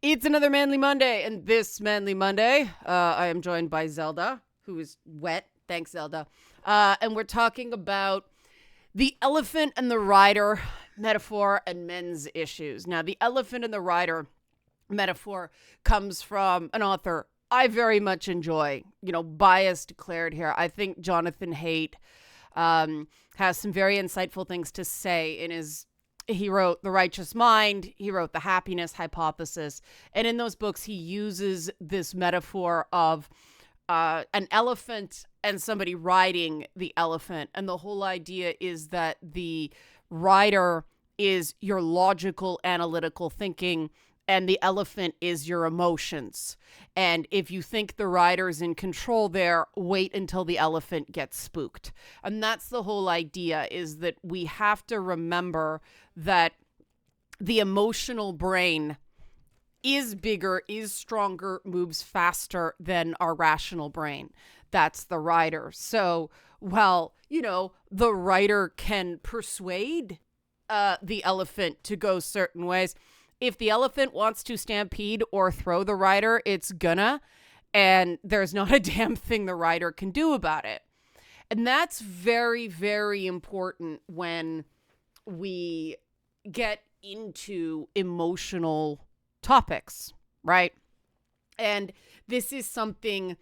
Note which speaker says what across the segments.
Speaker 1: It's another Manly Monday, and this Manly Monday, I am joined by Zelda, who is wet. Thanks, Zelda. And we're talking about the elephant and the rider metaphor and men's issues. Now, the elephant and the rider metaphor comes from an author I very much enjoy, bias declared here. I think Jonathan Haidt has some very insightful things to say he wrote The Righteous Mind, he wrote The Happiness Hypothesis, and in those books he uses this metaphor of an elephant and somebody riding the elephant, and the whole idea is that the rider is your logical, analytical thinking, and the elephant is your emotions. And if you think the rider's in control there, wait until the elephant gets spooked. And that's the whole idea, is that we have to remember that the emotional brain is bigger, is stronger, moves faster than our rational brain. That's the rider. So, well, the rider can persuade the elephant to go certain ways. If the elephant wants to stampede or throw the rider, it's gonna, and there's not a damn thing the rider can do about it. And that's very, very important when we get into emotional topics, right? And this is something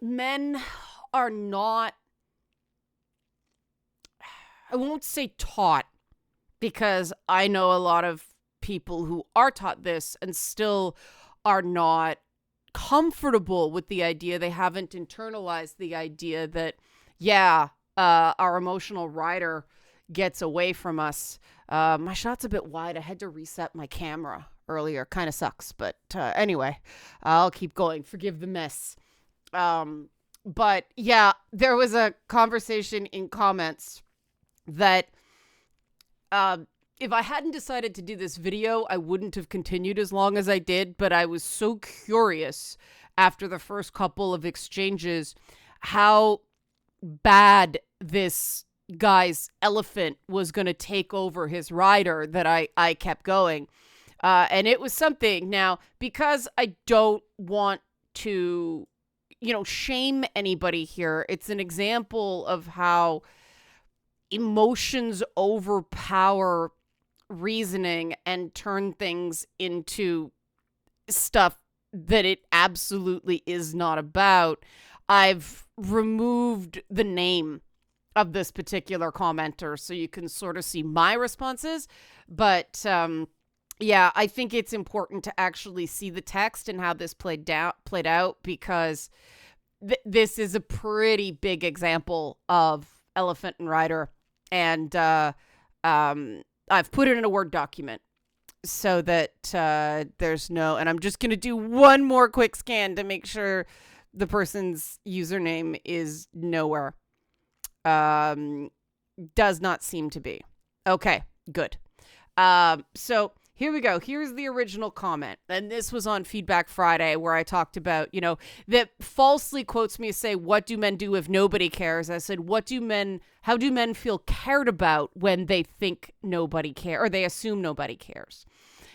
Speaker 1: men are not, I won't say taught, because I know a lot of people who are taught this and still are not comfortable with the idea. They haven't internalized the idea that, our emotional rider gets away from us. My shot's a bit wide. I had to reset my camera earlier. Kind of sucks. But anyway, I'll keep going. Forgive the mess. But yeah, there was a conversation in comments that if I hadn't decided to do this video, I wouldn't have continued as long as I did, but I was so curious after the first couple of exchanges how bad this guy's elephant was going to take over his rider that I kept going. And it was something. Now, because I don't want to, shame anybody here, it's an example of how emotions overpower reasoning and turn things into stuff that it absolutely is not about. I've removed the name of this particular commenter so you can sort of see my responses. But I think it's important to actually see the text and how this played out, because this is a pretty big example of elephant and rider. And I've put it in a Word document so that there's no, and I'm just going to do one more quick scan to make sure the person's username is nowhere. Does not seem to be. Okay, good. So here we go. Here's the original comment. And this was on Feedback Friday, where I talked about, that falsely quotes me say, what do men do if nobody cares? I said, how do men feel cared about when they think nobody cares, or they assume nobody cares?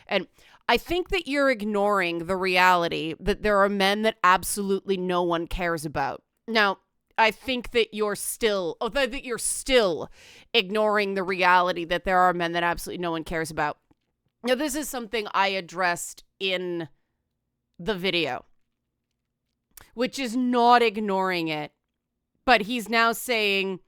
Speaker 1: And I think that you're ignoring the reality that there are men that absolutely no one cares about. Now, I think that you're still ignoring the reality that there are men that absolutely no one cares about. Now, this is something I addressed in the video, which is not ignoring it, but he's now saying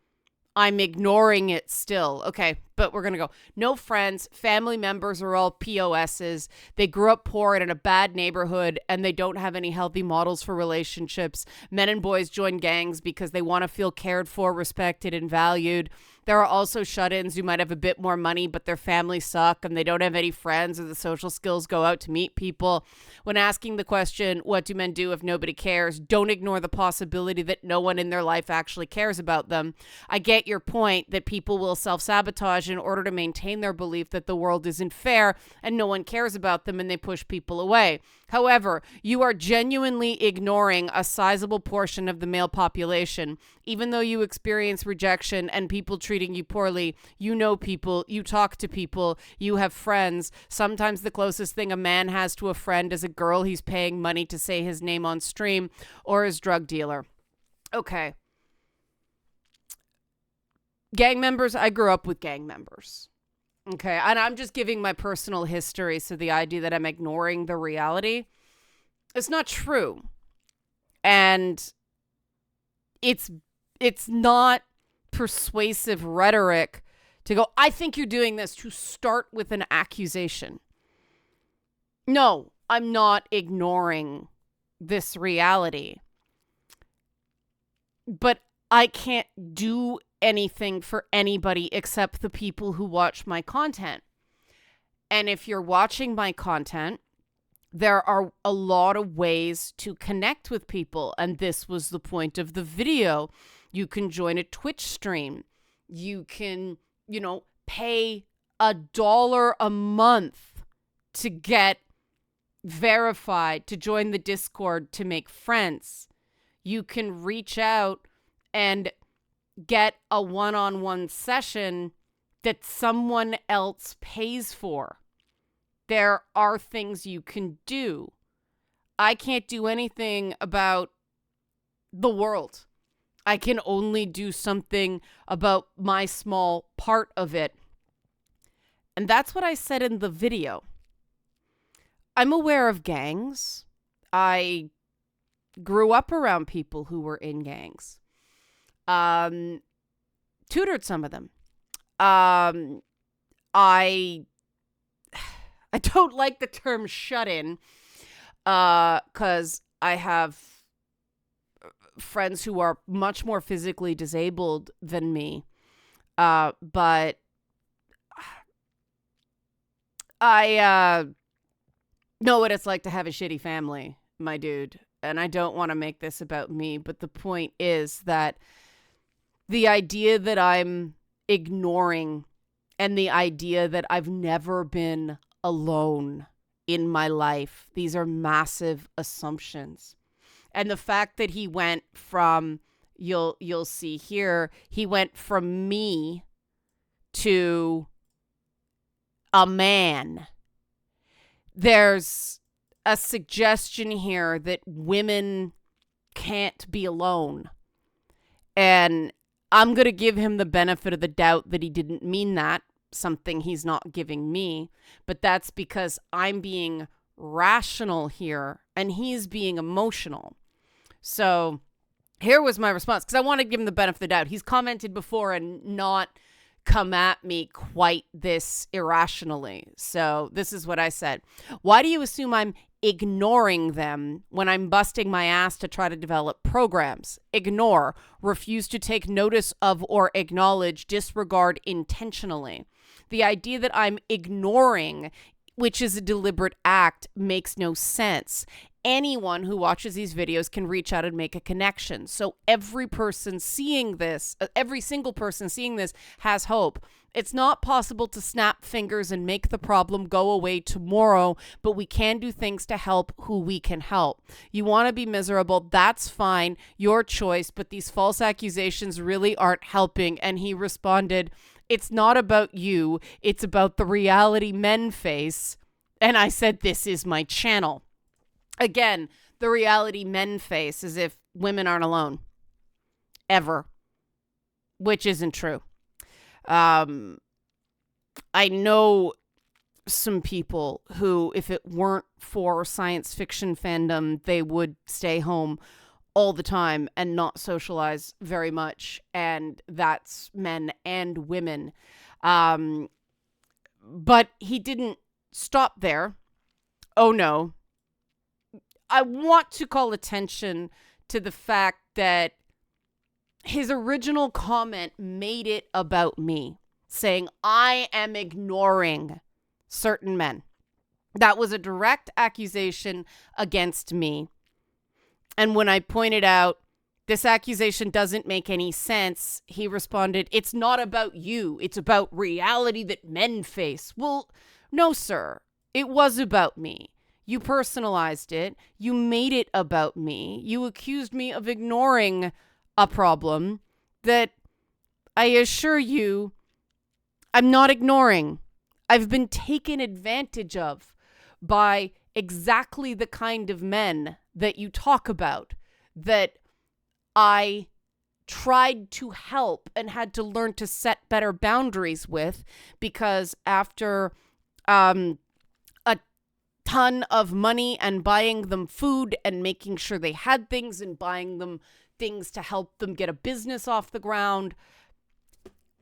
Speaker 1: I'm ignoring it still. Okay, but we're going to go. No friends, family members are all POSs. They grew up poor and in a bad neighborhood, and they don't have any healthy models for relationships. Men and boys join gangs because they want to feel cared for, respected, and valued. There are also shut-ins who might have a bit more money, but their families suck and they don't have any friends or the social skills go out to meet people. When asking the question, what do men do if nobody cares? Don't ignore the possibility that no one in their life actually cares about them. I get your point that people will self-sabotage in order to maintain their belief that the world isn't fair and no one cares about them, and they push people away. However, you are genuinely ignoring a sizable portion of the male population. Even though you experience rejection and people treating you poorly, you know people, you talk to people, you have friends. Sometimes the closest thing a man has to a friend is a girl he's paying money to say his name on stream, or his drug dealer. Okay. Gang members, I grew up with gang members. Okay, and I'm just giving my personal history, so the idea that I'm ignoring the reality, it's not true. And it's not persuasive rhetoric to go, I think you're doing this, to start with an accusation. No, I'm not ignoring this reality. But I can't do anything for anybody except the people who watch my content. And if you're watching my content, there are a lot of ways to connect with people. And this was the point of the video. You can join a Twitch stream. You can, pay $1 a month to get verified, to join the Discord, to make friends. You can reach out and get a one-on-one session that someone else pays for. There are things you can do. I can't do anything about the world. I can only do something about my small part of it. And that's what I said in the video. I'm aware of gangs. I grew up around people who were in gangs. Tutored some of them. I don't like the term shut-in, because I have friends who are much more physically disabled than me. But I know what it's like to have a shitty family, my dude. And I don't want to make this about me, but the point is that the idea that I'm ignoring, and the idea that I've never been alone in my life, these are massive assumptions. And the fact that he went from, you'll see here, he went from me to a man. There's a suggestion here that women can't be alone. And I'm going to give him the benefit of the doubt that he didn't mean that, something he's not giving me. But that's because I'm being rational here and he's being emotional. So here was my response, because I want to give him the benefit of the doubt. He's commented before and not come at me quite this irrationally. So this is what I said. Why do you assume I'm ignoring them when I'm busting my ass to try to develop programs? Ignore, refuse to take notice of or acknowledge, disregard intentionally. The idea that I'm ignoring, which is a deliberate act, makes no sense. Anyone who watches these videos can reach out and make a connection. So every person seeing this, every single person seeing this has hope. It's not possible to snap fingers and make the problem go away tomorrow, but we can do things to help who we can help. You want to be miserable, that's fine, your choice, but these false accusations really aren't helping. And he responded, it's not about you, it's about the reality men face. And I said, this is my channel. Again, the reality men face as if women aren't alone. Ever. Which isn't true. I know some people who, if it weren't for science fiction fandom, they would stay home all the time and not socialize very much. And that's men and women. But he didn't stop there. Oh, no. I want to call attention to the fact that his original comment made it about me, saying I am ignoring certain men. That was a direct accusation against me. And when I pointed out, this accusation doesn't make any sense, he responded, it's not about you. It's about reality that men face. Well, no, sir. It was about me. You personalized it. You made it about me. You accused me of ignoring a problem that I assure you I'm not ignoring. I've been taken advantage of by exactly the kind of men that you talk about, that I tried to help and had to learn to set better boundaries with, because after a ton of money and buying them food and making sure they had things and buying them things to help them get a business off the ground,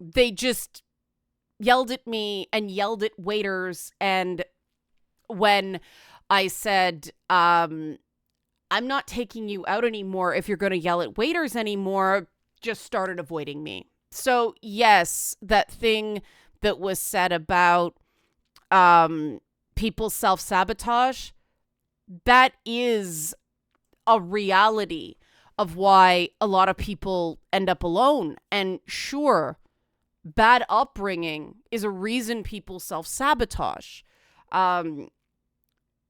Speaker 1: they just yelled at me and yelled at waiters. And when I said, I'm not taking you out anymore if you're going to yell at waiters anymore, just started avoiding me. So yes, that thing that was said about people self-sabotage, that is a reality of why a lot of people end up alone. And sure, bad upbringing is a reason people self-sabotage.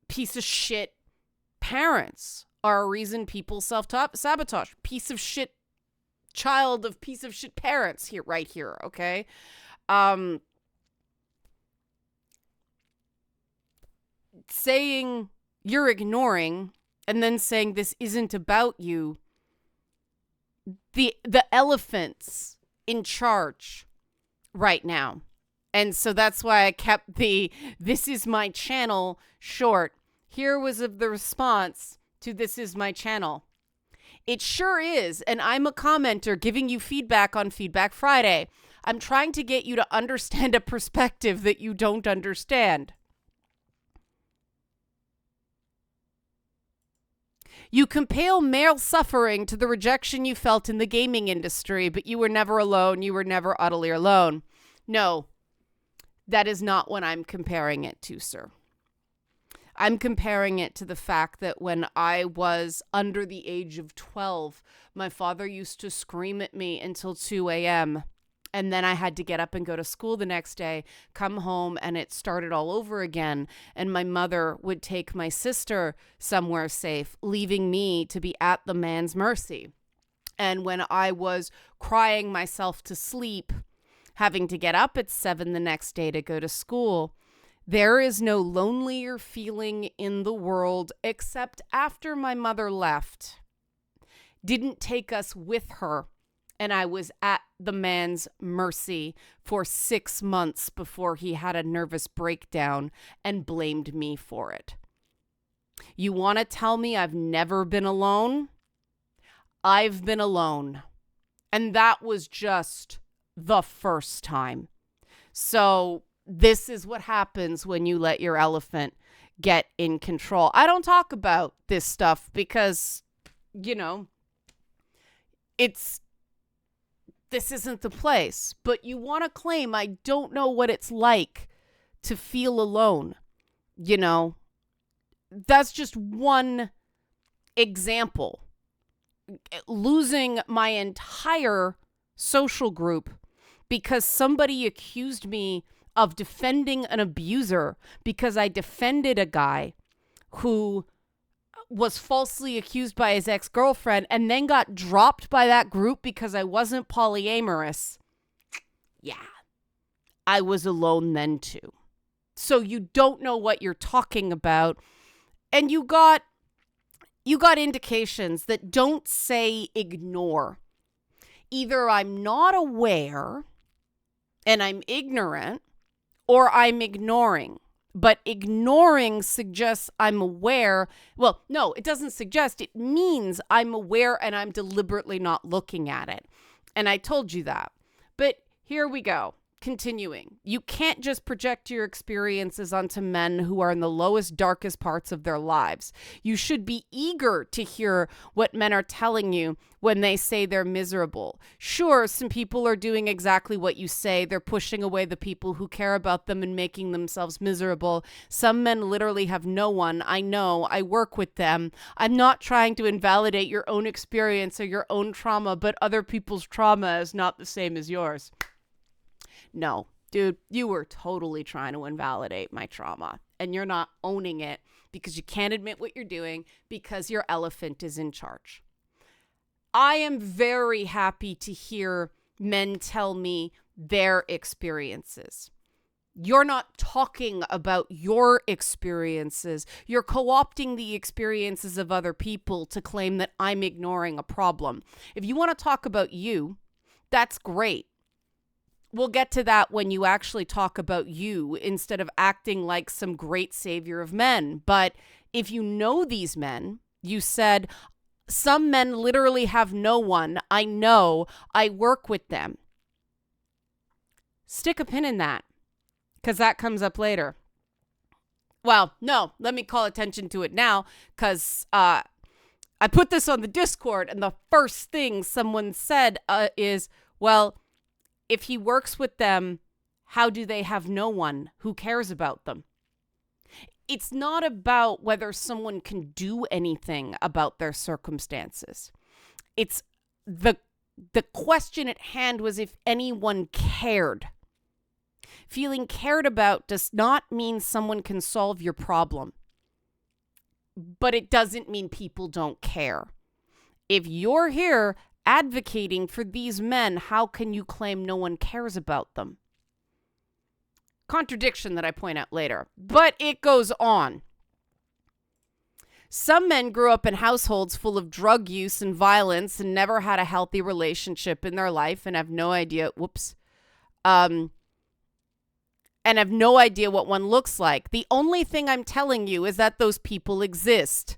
Speaker 1: Piece of shit parents are a reason people self-sabotage. Piece of shit child of piece of shit parents here, right here, okay? Saying you're ignoring and then saying this isn't about you, the elephant's in charge right now. And so that's why I kept the "this is my channel" short. Here was the response to "this is my channel." It sure is, and I'm a commenter giving you feedback on Feedback Friday. I'm trying to get you to understand a perspective that you don't understand. You compare male suffering to the rejection you felt in the gaming industry, but you were never alone. You were never utterly alone. No, that is not what I'm comparing it to, sir. I'm comparing it to the fact that when I was under the age of 12, my father used to scream at me until 2 a.m. And then I had to get up and go to school the next day, come home, and it started all over again. And my mother would take my sister somewhere safe, leaving me to be at the man's mercy. And when I was crying myself to sleep, having to get up at 7 the next day to go to school, there is no lonelier feeling in the world except after my mother left, didn't take us with her, and I was at the man's mercy for 6 months before he had a nervous breakdown and blamed me for it. You want to tell me I've never been alone? I've been alone. And that was just the first time. So this is what happens when you let your elephant get in control. I don't talk about this stuff because, this isn't the place. But you want to claim I don't know what it's like to feel alone. That's just one example. Losing my entire social group because somebody accused me of defending an abuser because I defended a guy who was falsely accused by his ex-girlfriend and then got dropped by that group because I wasn't polyamorous. Yeah, I was alone then too. So you don't know what you're talking about. And you got indications that don't say ignore. Either I'm not aware and I'm ignorant, or I'm ignoring. But ignoring suggests I'm aware. Well, no, it doesn't suggest. It means I'm aware and I'm deliberately not looking at it. And I told you that. But here we go. Continuing. You can't just project your experiences onto men who are in the lowest, darkest parts of their lives. You should be eager to hear what men are telling you when they say they're miserable. Sure, some people are doing exactly what you say. They're pushing away the people who care about them and making themselves miserable. Some men literally have no one. I know. I work with them. I'm not trying to invalidate your own experience or your own trauma, but other people's trauma is not the same as yours. No, dude, you were totally trying to invalidate my trauma and you're not owning it because you can't admit what you're doing because your elephant is in charge. I am very happy to hear men tell me their experiences. You're not talking about your experiences. You're co-opting the experiences of other people to claim that I'm ignoring a problem. If you want to talk about you, that's great. We'll get to that when you actually talk about you instead of acting like some great savior of men. But if you know these men, you said, some men literally have no one. I know. I work with them. Stick a pin in that because that comes up later. Well, no, let me call attention to it now because I put this on the Discord and the first thing someone said is, well, if he works with them, how do they have no one who cares about them? It's not about whether someone can do anything about their circumstances. It's the question at hand was if anyone cared. Feeling cared about does not mean someone can solve your problem. But it doesn't mean people don't care. If you're here advocating for these men, how can you claim no one cares about them? Contradiction that I point out later. But it goes on. Some men grew up in households full of drug use and violence and never had a healthy relationship in their life and have no idea, and have no idea what one looks like. The only thing I'm telling you is that those people exist.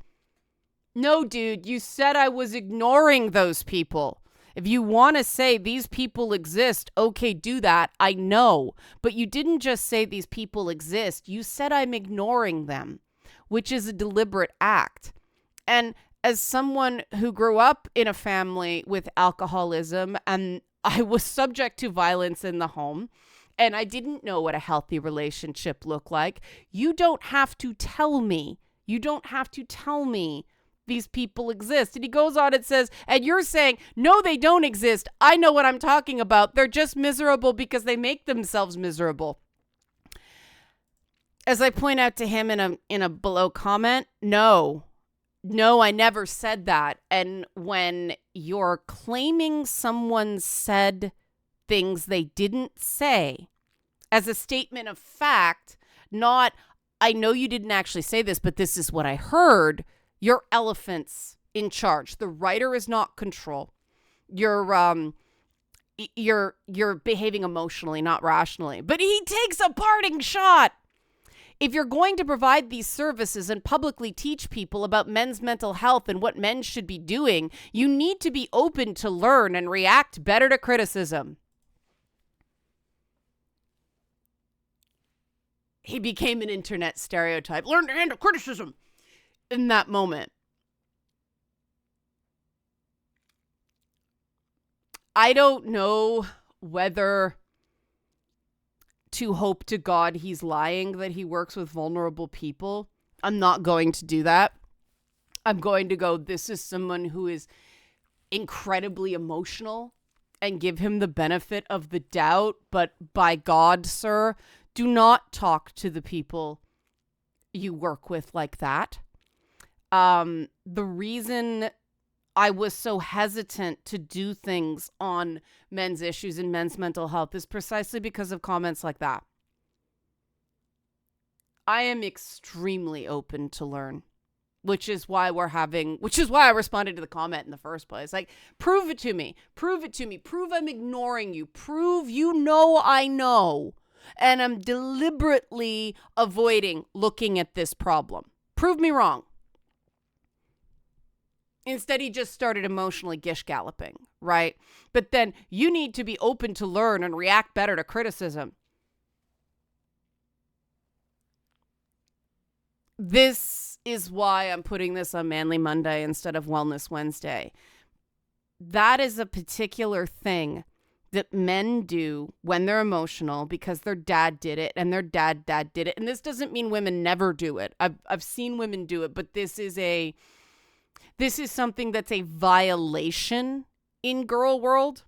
Speaker 1: No, dude, you said I was ignoring those people. If you want to say these people exist, okay, do that. I know. But you didn't just say these people exist. You said I'm ignoring them, which is a deliberate act. And as someone who grew up in a family with alcoholism and I was subject to violence in the home, and I didn't know what a healthy relationship looked like, you don't have to tell me. You don't have to tell me these people exist. And he goes on and says, and you're saying, no, they don't exist. I know what I'm talking about. They're just miserable because they make themselves miserable. As I point out to him in a below comment, no, I never said that. And when you're claiming someone said things they didn't say as a statement of fact, not, I know you didn't actually say this, but this is what I heard, your elephant's in charge. The writer is not control. You're behaving emotionally, not rationally. But he takes a parting shot. If you're going to provide these services and publicly teach people about men's mental health and what men should be doing, you need to be open to learn and react better to criticism. He became an internet stereotype. Learn to handle criticism. In that moment, I don't know whether to hope to God he's lying that he works with vulnerable people. I'm not going to do that. I'm going to go, this is someone who is incredibly emotional and give him the benefit of the doubt. But by God, sir, do not talk to the people you work with like that. The reason I was so hesitant to do things on men's issues and men's mental health is precisely because of comments like that. I am extremely open to learn, which is why I responded to the comment in the first place. Like, prove it to me. Prove it to me. Prove I'm ignoring you. Prove you know I know. And I'm deliberately avoiding looking at this problem. Prove me wrong. Instead, he just started emotionally gish-galloping, right? But then you need to be open to learn and react better to criticism. This is why I'm putting this on Manly Monday instead of Wellness Wednesday. That is a particular thing that men do when they're emotional because their dad did it and their dad did it. And this doesn't mean women never do it. I've seen women do it, but this is something that's a violation in girl world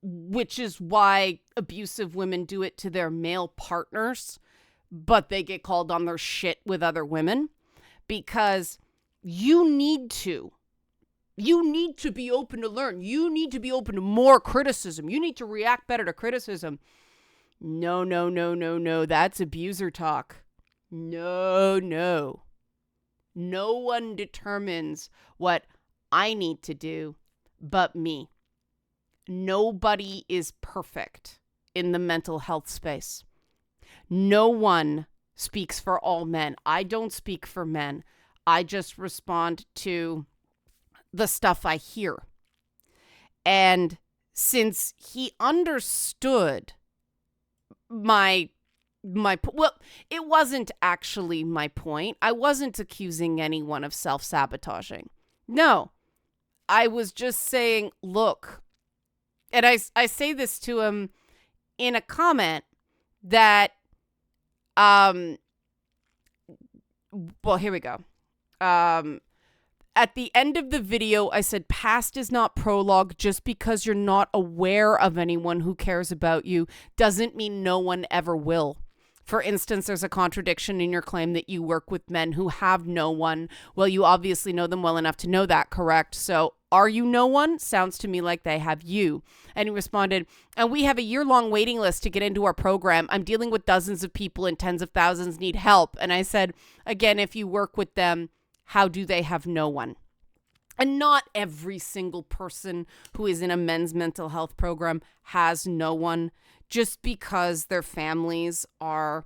Speaker 1: which is why abusive women do it to their male partners, but they get called on their shit with other women, because you need to be open to learn. You need to be open to more criticism. You need to react better to criticism. No. That's abuser talk. No. No one determines what I need to do but me. Nobody is perfect in the mental health space. No one speaks for all men. I don't speak for men. I just respond to the stuff I hear. And since he understood my well, it wasn't actually my point. I wasn't accusing anyone of self-sabotaging. No, I was just saying, look, and I say this to him in a comment that, well, here we go. At the end of the video, I said, past is not prologue. Just because you're not aware of anyone who cares about you doesn't mean no one ever will. For instance, there's a contradiction in your claim that you work with men who have no one. Well, you obviously know them well enough to know that, correct? So are you no one? Sounds to me like they have you. And he responded, and we have a year-long waiting list to get into our program. I'm dealing with dozens of people and tens of thousands need help. And I said, again, if you work with them, how do they have no one? And not every single person who is in a men's mental health program has no one. Just because their families are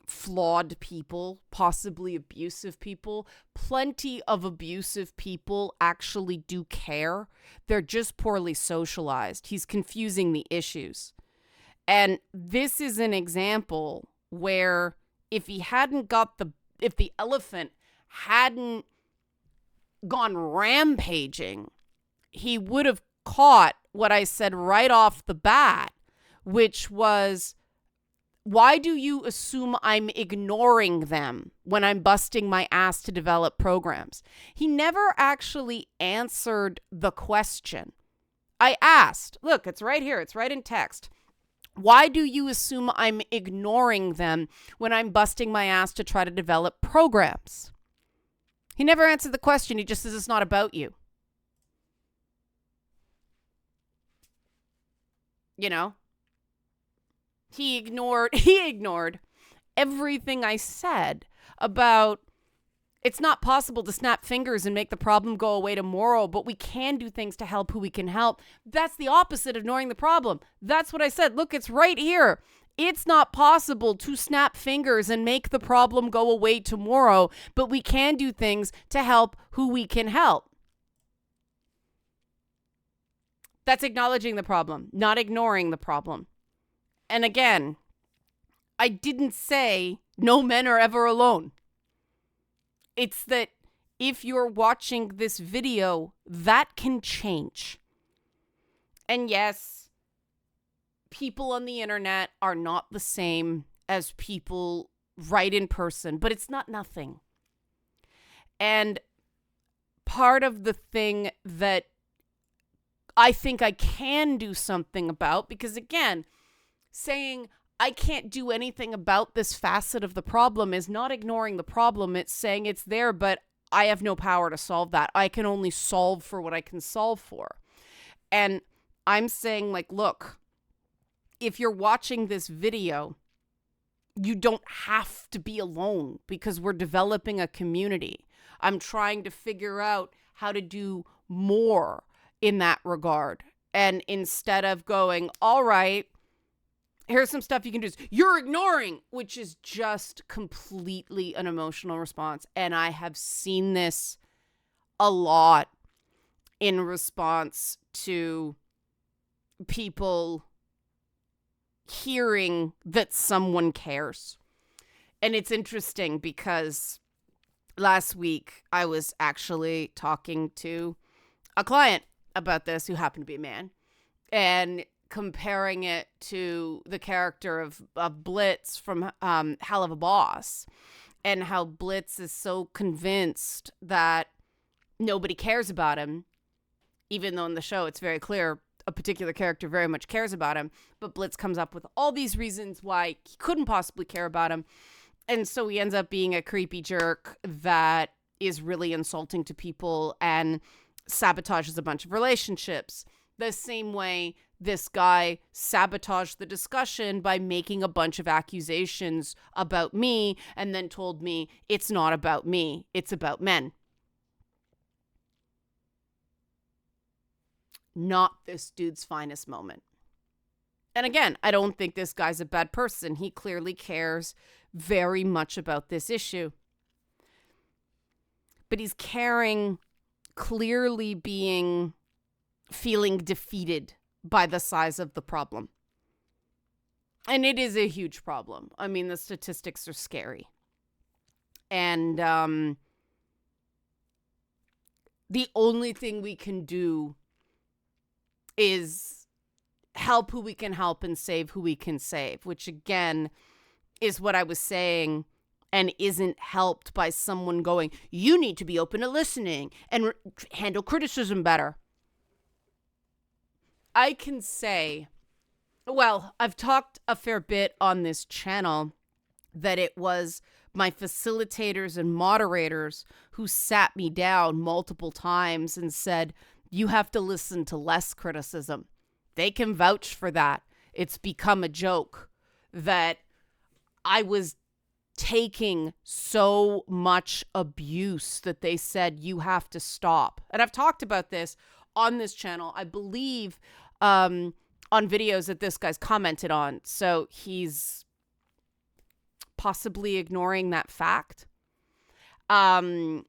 Speaker 1: flawed people, possibly abusive people. Plenty of abusive people actually do care. They're just poorly socialized. He's confusing the issues. And this is an example where if the elephant hadn't gone rampaging, he would have caught what I said right off the bat, which was, why do you assume I'm ignoring them when I'm busting my ass to develop programs? He never actually answered the question. I asked, look, it's right here. It's right in text. Why do you assume I'm ignoring them when I'm busting my ass to try to develop programs? He never answered the question. He just says it's not about you. You know? He ignored everything I said about it's not possible to snap fingers and make the problem go away tomorrow, but we can do things to help who we can help. That's the opposite of ignoring the problem. That's what I said. Look, it's right here. It's not possible to snap fingers and make the problem go away tomorrow, but we can do things to help who we can help. That's acknowledging the problem, not ignoring the problem. And again, I didn't say no men are ever alone. It's that if you're watching this video, that can change. And yes, people on the internet are not the same as people right in person, but it's not nothing. And part of the thing that I think I can do something about, because again, saying I can't do anything about this facet of the problem is not ignoring the problem. It's saying it's there, but I have no power to solve that. I can only solve for what I can solve for. And I'm saying, like, look, if you're watching this video, you don't have to be alone because we're developing a community. I'm trying to figure out how to do more in that regard. And instead of going, all right, here's some stuff you can do. You're ignoring, which is just completely an emotional response. And I have seen this a lot in response to people hearing that someone cares. And it's interesting because last week I was actually talking to a client about this who happened to be a man and comparing it to the character of Blitz from Hell of a Boss, and how Blitz is so convinced that nobody cares about him, even though in the show it's very clear a particular character very much cares about him, but Blitz comes up with all these reasons why he couldn't possibly care about him. And so he ends up being a creepy jerk that is really insulting to people and sabotages a bunch of relationships. The same way this guy sabotaged the discussion by making a bunch of accusations about me and then told me it's not about me, it's about men. Not this dude's finest moment. And again, I don't think this guy's a bad person. He clearly cares very much about this issue. But he's caring, clearly feeling defeated by the size of the problem. And it is a huge problem. I mean, the statistics are scary. And the only thing we can do is help who we can help and save who we can save, which again is what I was saying, and isn't helped by someone going, you need to be open to listening and handle criticism better. I can say, well, I've talked a fair bit on this channel that it was my facilitators and moderators who sat me down multiple times and said, you have to listen to less criticism. They can vouch for that. It's become a joke that I was taking so much abuse that they said, you have to stop. And I've talked about this on this channel, I believe, on videos that this guy's commented on. So he's possibly ignoring that fact. A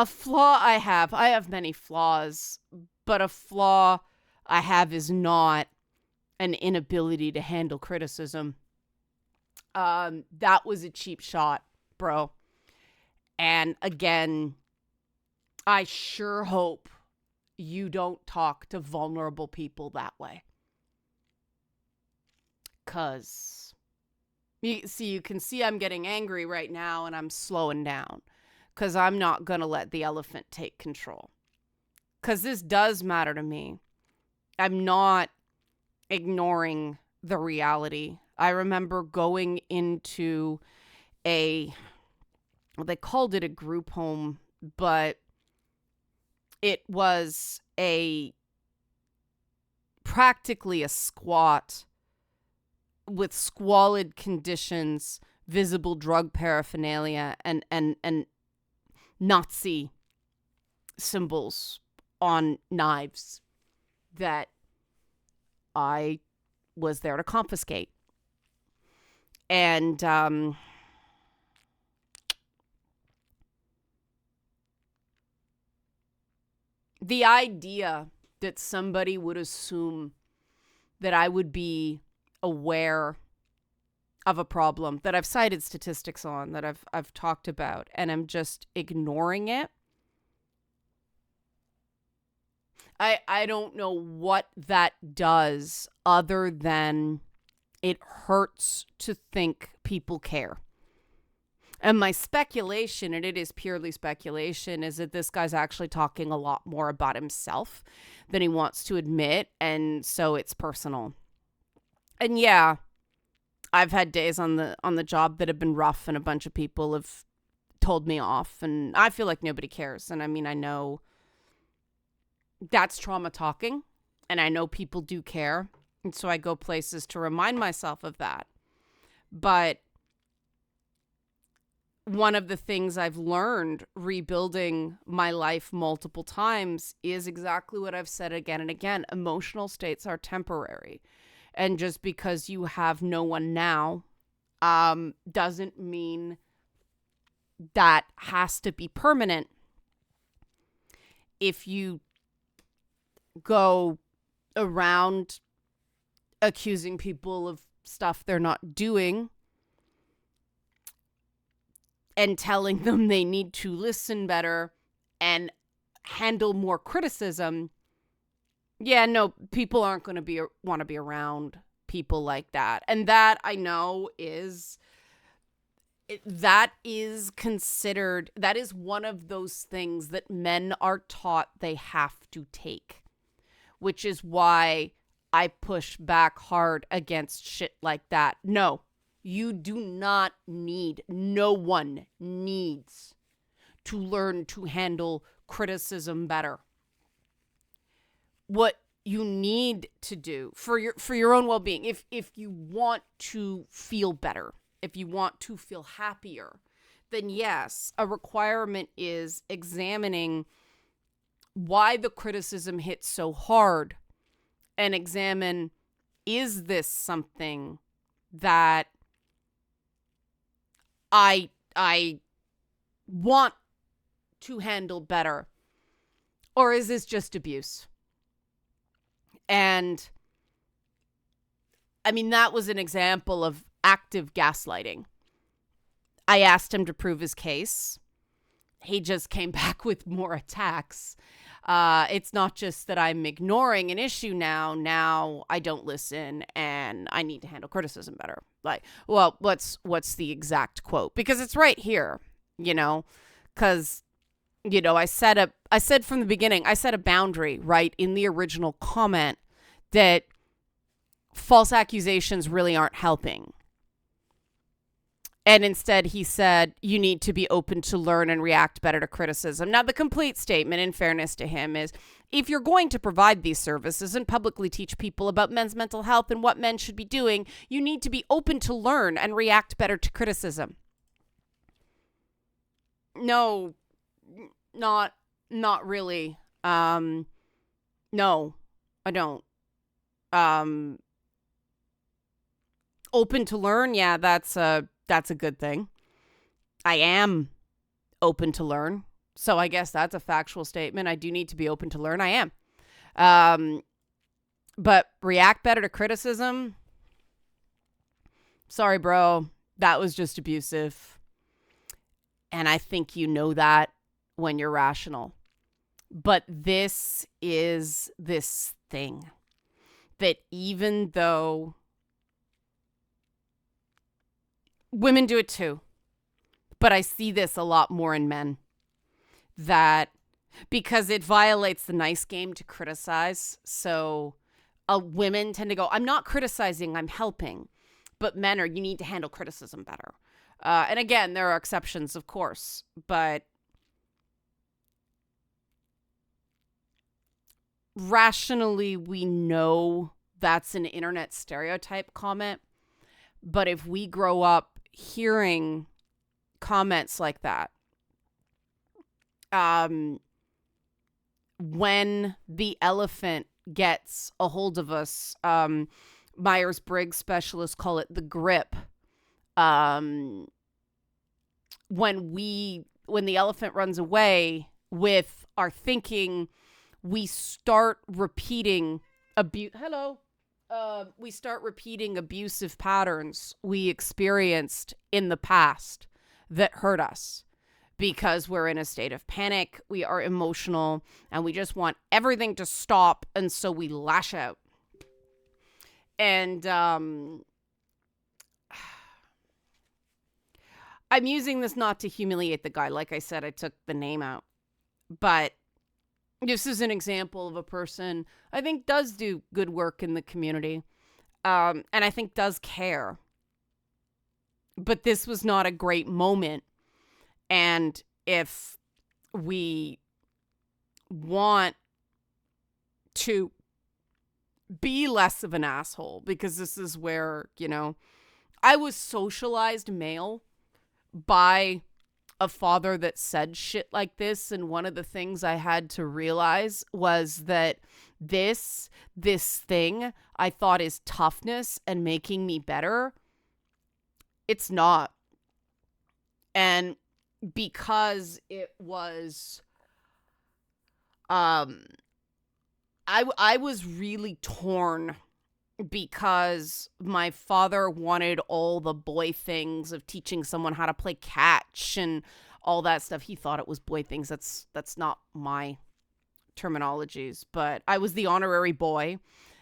Speaker 1: flaw I have many flaws, but a flaw I have is not an inability to handle criticism. That was a cheap shot, bro. And again, I sure hope you don't talk to vulnerable people that way. 'Cause you can see I'm getting angry right now and I'm slowing down. 'Cause I'm not going to let the elephant take control. 'Cause this does matter to me. I'm not ignoring the reality. I remember going into they called it a group home, but it was practically a squat with squalid conditions, visible drug paraphernalia, and Nazi symbols on knives that I was there to confiscate. And the idea that somebody would assume that I would be aware of a problem that I've cited statistics on, that I've talked about, and I'm just ignoring it. I don't know what that does other than it hurts to think people care. And my speculation, and it is purely speculation, is that this guy's actually talking a lot more about himself than he wants to admit, and so it's personal. And yeah, I've had days on the job that have been rough, and a bunch of people have told me off, and I feel like nobody cares. And I mean, I know that's trauma talking, and I know people do care, and so I go places to remind myself of that. But one of the things I've learned rebuilding my life multiple times is exactly what I've said again and again. Emotional states are temporary. And just because you have no one now doesn't mean that has to be permanent. If you go around accusing people of stuff they're not doing and telling them they need to listen better and handle more criticism, yeah, no, people aren't going to want to be around people like that. And that, I know, is that is one of those things that men are taught they have to take, which is why I push back hard against shit like that. No, you do not need, no one needs to learn to handle criticism better. What you need to do for your own well-being, if you want to feel better, if you want to feel happier, then yes, a requirement is examining why the criticism hits so hard, and examine, is this something that I want to handle better, or is this just abuse? And I mean, that was an example of active gaslighting. I asked him to prove his case. He just came back with more attacks. It's not just that I'm ignoring an issue now. Now I don't listen and I need to handle criticism better. Like, well, what's the exact quote? Because it's right here, because, I said from the beginning, I set a boundary, right, in the original comment that false accusations really aren't helping. And instead he said, you need to be open to learn and react better to criticism. Now, the complete statement, in fairness to him, is if you're going to provide these services and publicly teach people about men's mental health and what men should be doing, you need to be open to learn and react better to criticism. No, not really. No, I don't. Open to learn, yeah, that's a good thing. I am open to learn. So I guess that's a factual statement. I do need to be open to learn. I am. But react better to criticism. Sorry, bro. That was just abusive. And I think you know that when you're rational. But this is this thing that even though women do it too, but I see this a lot more in men, that because it violates the nice game to criticize. So women tend to go, I'm not criticizing, I'm helping. But men are, you need to handle criticism better. And again, there are exceptions, of course, but rationally, we know that's an internet stereotype comment. But if we grow up hearing comments like that, when the elephant gets a hold of us, Myers-Briggs specialists call it the grip. When the elephant runs away with our thinking, we start repeating we start repeating abusive patterns we experienced in the past that hurt us because we're in a state of panic, we are emotional, and we just want everything to stop, and so we lash out. And I'm using this not to humiliate the guy. Like I said, I took the name out. But this is an example of a person I think does do good work in the community, and I think does care. But this was not a great moment. And if we want to be less of an asshole, because this is where, I was socialized male by a father that said shit like this, and one of the things I had to realize was that this thing I thought is toughness and making me better, it's not. And because it was I was really torn because my father wanted all the boy things of teaching someone how to play catch and all that stuff. He thought it was boy things. That's not my terminologies, but I was the honorary boy,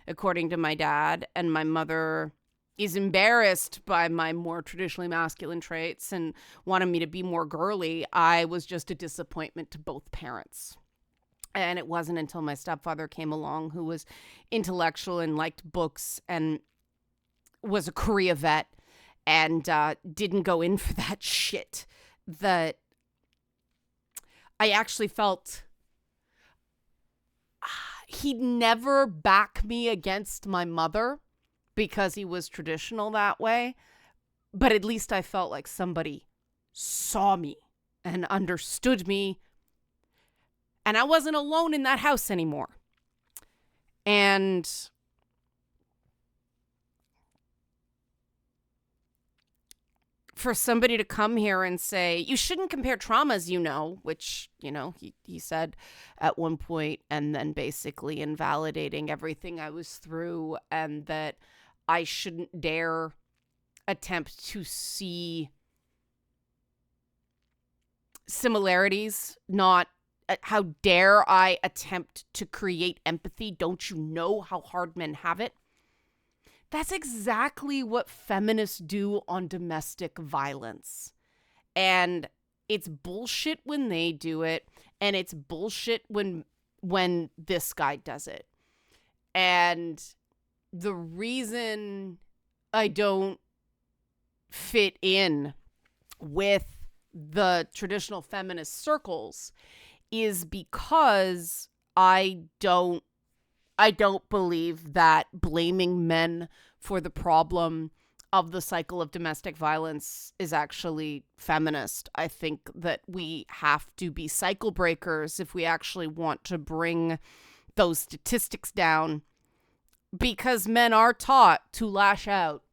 Speaker 1: according to my dad, and my mother is embarrassed by my more traditionally masculine traits and wanted me to be more girly, I was just a disappointment to both parents. And it wasn't until my stepfather came along, who was intellectual and liked books and was a Korea vet and didn't go in for that shit, that I actually felt he'd never back me against my mother because he was traditional that way. But at least I felt like somebody saw me and understood me. And I wasn't alone in that house anymore. And for somebody to come here and say, you shouldn't compare traumas, which, he said at one point, and then basically invalidating everything I was through, and that I shouldn't dare attempt to see similarities, not how dare I attempt to create empathy. Don't you know how hard men have it? That's exactly what feminists do on domestic violence. And it's bullshit when they do it, and it's bullshit when this guy does it. And the reason I don't fit in with the traditional feminist circles is because I don't believe that blaming men for the problem of the cycle of domestic violence is actually feminist. I think that we have to be cycle breakers if we actually want to bring those statistics down, because men are taught to lash out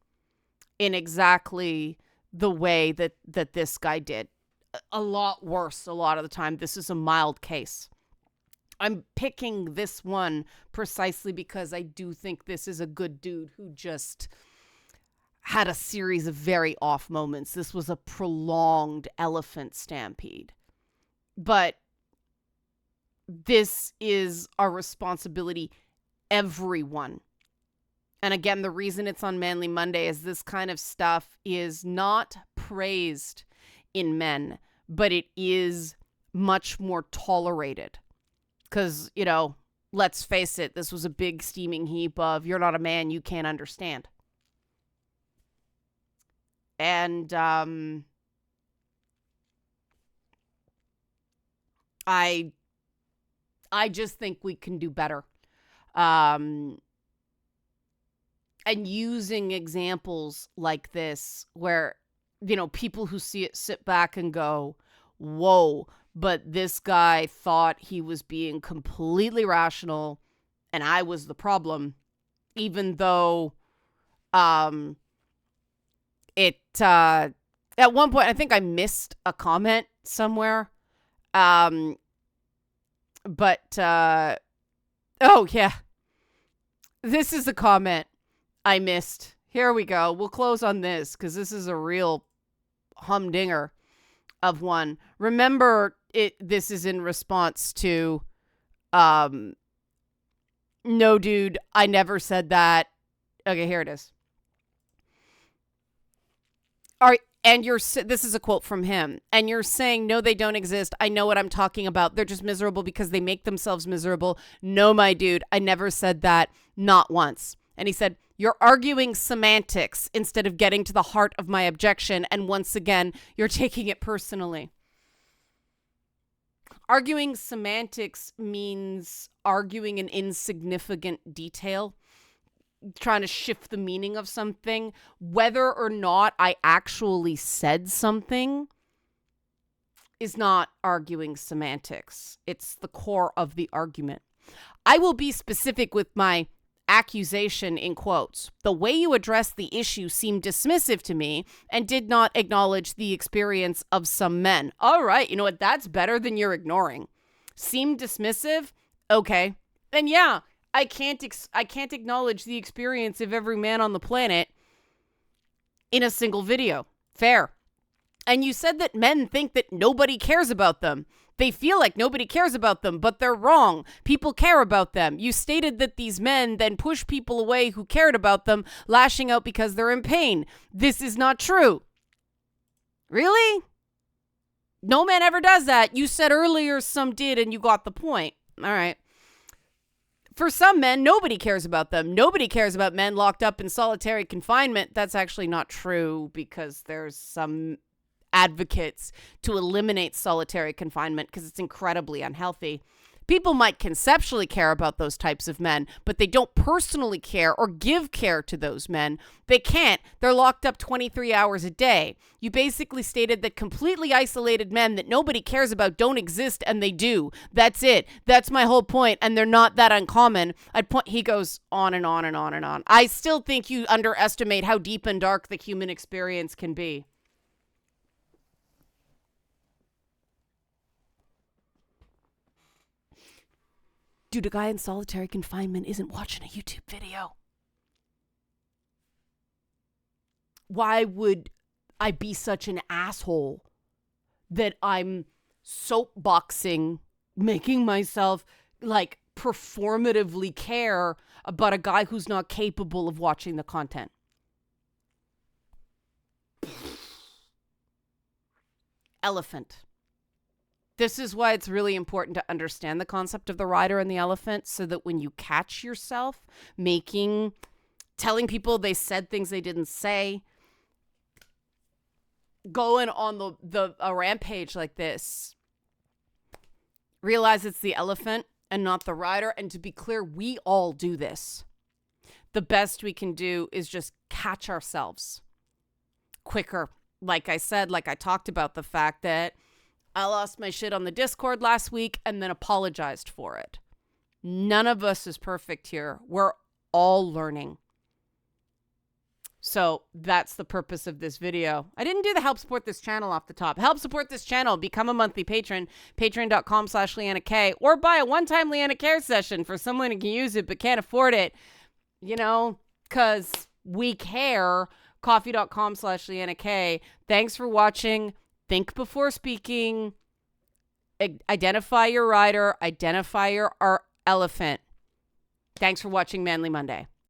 Speaker 1: in exactly the way that this guy did. A lot worse a lot of the time. This is a mild case. I'm picking this one precisely because I do think this is a good dude who just had a series of very off moments. This was a prolonged elephant stampede. But this is our responsibility, everyone. And again, the reason it's on Manly Monday is this kind of stuff is not praised in men, but it is much more tolerated. Because, let's face it, this was a big steaming heap of, you're not a man, you can't understand. And I just think we can do better. And using examples like this where, people who see it sit back and go, whoa, but this guy thought he was being completely rational and I was the problem, even though at one point, I think I missed a comment somewhere. Oh yeah, this is a comment I missed. Here we go. We'll close on this because this is a real humdinger of one. Remember, this is in response to, no, dude, I never said that. Okay, here it is. All right, and this is a quote from him. And you're saying, no, they don't exist. I know what I'm talking about. They're just miserable because they make themselves miserable. No, my dude, I never said that. Not once. And he said, you're arguing semantics instead of getting to the heart of my objection. And once again, you're taking it personally. Arguing semantics means arguing an insignificant detail, trying to shift the meaning of something. Whether or not I actually said something is not arguing semantics. It's the core of the argument. I will be specific with my accusation in quotes. The way you addressed the issue seemed dismissive to me and did not acknowledge the experience of some men. All right, you know what? That's better than you're ignoring. Seemed dismissive? Okay. And yeah, I can't acknowledge the experience of every man on the planet in a single video. Fair. And you said that men think that nobody cares about them. They feel like nobody cares about them, but they're wrong. People care about them. You stated that these men then push people away who cared about them, lashing out because they're in pain. This is not true. Really? No man ever does that. You said earlier some did, and you got the point. All right. For some men, nobody cares about them. Nobody cares about men locked up in solitary confinement. That's actually not true, because there's some advocates to eliminate solitary confinement because it's incredibly unhealthy. People might conceptually care about those types of men, but they don't personally care or give care to those men. They can't. They're locked up 23 hours a day. You basically stated that completely isolated men that nobody cares about don't exist, and they do. That's it. That's my whole point, and they're not that uncommon. He goes on and on and on and on. I still think you underestimate how deep and dark the human experience can be. Dude, a guy in solitary confinement isn't watching a YouTube video. Why would I be such an asshole that I'm soapboxing, making myself like performatively care about a guy who's not capable of watching the content? Elephant. This is why it's really important to understand the concept of the rider and the elephant, so that when you catch yourself telling people they said things they didn't say, going on a rampage like this, realize it's the elephant and not the rider. And to be clear, we all do this. The best we can do is just catch ourselves quicker. Like I said, like I talked about the fact that I lost my shit on the Discord last week and then apologized for it. None of us is perfect here. We're all learning. So that's the purpose of this video. I didn't do the help support this channel off the top. Help support this channel. Become a monthly patron. Patreon.com/Leanna K. Or buy a one-time Leanna Care session for someone who can use it but can't afford it. You know, because we care. Coffee.com/Leanna K. Thanks for watching. Think before speaking. Identify your rider. Identify your elephant. Thanks for watching Manly Monday.